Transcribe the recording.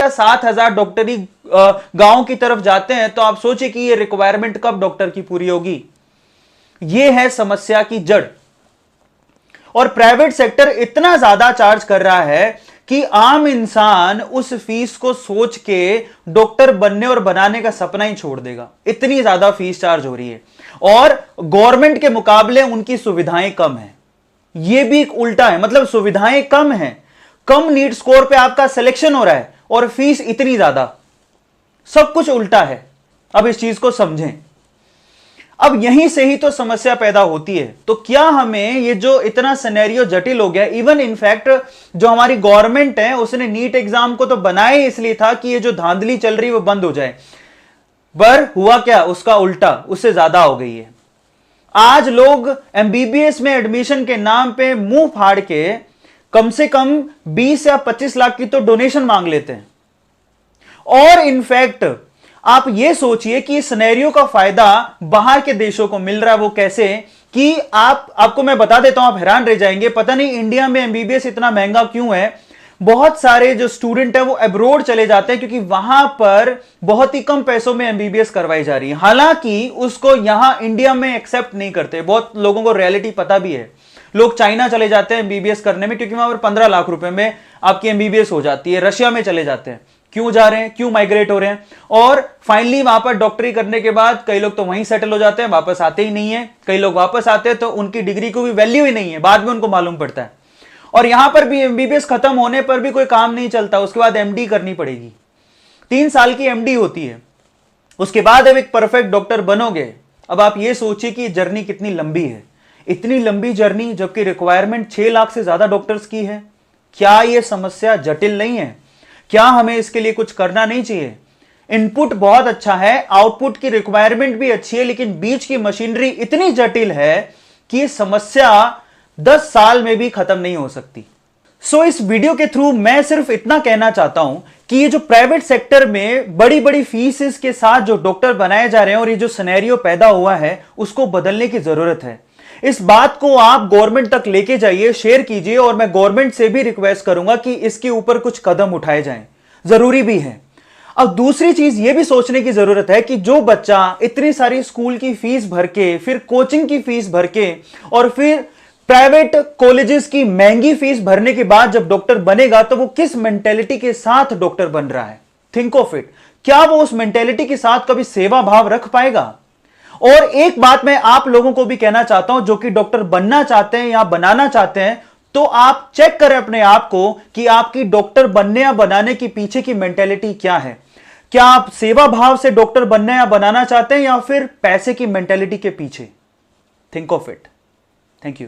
7,000 डॉक्टरी गांव की तरफ जाते हैं, तो आप सोचिए कि ये रिक्वायरमेंट कब डॉक्टर की पूरी होगी। ये है समस्या की जड़। और प्राइवेट सेक्टर इतना ज्यादा चार्ज कर रहा है कि आम इंसान उस फीस को सोच के डॉक्टर बनने और बनाने का सपना ही छोड़ देगा। इतनी ज्यादा फीस चार्ज हो रही है और गवर्नमेंट के मुकाबले उनकी सुविधाएं कम है। यह भी एक उल्टा है, मतलब सुविधाएं कम है, कम नीट स्कोर पे आपका सिलेक्शन हो रहा है और फीस इतनी ज्यादा। सब कुछ उल्टा है। अब इस चीज को समझें। अब यहीं से ही तो समस्या पैदा होती है। तो क्या हमें ये जो इतना सिनेरियो जटिल हो गया, इवन इनफैक्ट जो हमारी गवर्नमेंट है उसने नीट एग्जाम को तो बनाया इसलिए था कि ये जो धांधली चल रही है वो बंद हो जाए, पर हुआ क्या, उसका उल्टा, उससे ज्यादा हो गई है। आज लोग एमबीबीएस में एडमिशन के नाम पे मुंह फाड़ के कम से कम 20 या 25 लाख की तो डोनेशन मांग लेते हैं। और इनफैक्ट आप यह सोचिए कि इस सिनेरियो का फायदा बाहर के देशों को मिल रहा है। वो कैसे कि आपको मैं बता देता हूं, आप हैरान रह जाएंगे। पता नहीं इंडिया में एमबीबीएस इतना महंगा क्यों है। बहुत सारे जो स्टूडेंट है वो अब्रॉड चले जाते हैं क्योंकि वहां पर बहुत ही कम पैसों में एमबीबीएस करवाई जा रही है। हालांकि उसको यहां इंडिया में एक्सेप्ट नहीं करते। बहुत लोगों को रियलिटी पता भी है। लोग चाइना चले जाते हैं एमबीबीएस करने में क्योंकि वहां पर 15 लाख रुपए में आपकी एमबीबीएस हो जाती है। रशिया में चले जाते हैं। क्यों जा रहे हैं, क्यों माइग्रेट हो रहे हैं। और फाइनली वहां पर डॉक्टरी करने के बाद कई लोग तो वहीं सेटल हो जाते हैं, वापस आते ही नहीं है। कई लोग वापस आते हैं तो उनकी डिग्री को भी वैल्यू ही नहीं है, बाद में उनको मालूम पड़ता है। और यहां पर भी एमबीबीएस खत्म होने पर भी कोई काम नहीं चलता, उसके बाद एमडी करनी पड़ेगी। 3 साल की एमडी होती है, उसके बाद अब एक परफेक्ट डॉक्टर बनोगे। अब आप ये सोचिए कि जर्नी कितनी लंबी है। इतनी लंबी जर्नी, जबकि रिक्वायरमेंट 6 लाख से ज्यादा डॉक्टर्स की है। क्या यह समस्या जटिल नहीं है? क्या हमें इसके लिए कुछ करना नहीं चाहिए? इनपुट बहुत अच्छा है, आउटपुट की रिक्वायरमेंट भी अच्छी है, लेकिन बीच की मशीनरी इतनी जटिल है कि यह समस्या 10 साल में भी खत्म नहीं हो सकती। सो इस वीडियो के थ्रू मैं सिर्फ इतना कहना चाहता हूं कि ये जो प्राइवेट सेक्टर में बड़ी बड़ी फीसेस के साथ जो डॉक्टर बनाए जा रहे हैं और ये जो सिनेरियो पैदा हुआ है, उसको बदलने की जरूरत है। इस बात को आप गवर्नमेंट तक लेके जाइए, शेयर कीजिए, और मैं गवर्नमेंट से भी रिक्वेस्ट करूंगा कि इसके ऊपर कुछ कदम उठाए जाएं। जरूरी भी है। अब दूसरी चीज यह भी सोचने की जरूरत है कि जो बच्चा इतनी सारी स्कूल की फीस भर के, फिर कोचिंग की फीस भर के, और फिर प्राइवेट कॉलेजेस की महंगी फीस भरने के बाद जब डॉक्टर बनेगा, तो वो किस मेंटेलिटी के साथ डॉक्टर बन रहा है। Think of it. क्या वो उस मेंटेलिटी के साथ कभी सेवा भाव रख पाएगा? और एक बात मैं आप लोगों को भी कहना चाहता हूं जो कि डॉक्टर बनना चाहते हैं या बनाना चाहते हैं, तो आप चेक करें अपने आप को कि आपकी डॉक्टर बनने या बनाने के पीछे की मेंटेलिटी क्या है। क्या आप सेवा भाव से डॉक्टर बनना या बनाना चाहते हैं या फिर पैसे की मेंटेलिटी के पीछे? Think of it. Thank you.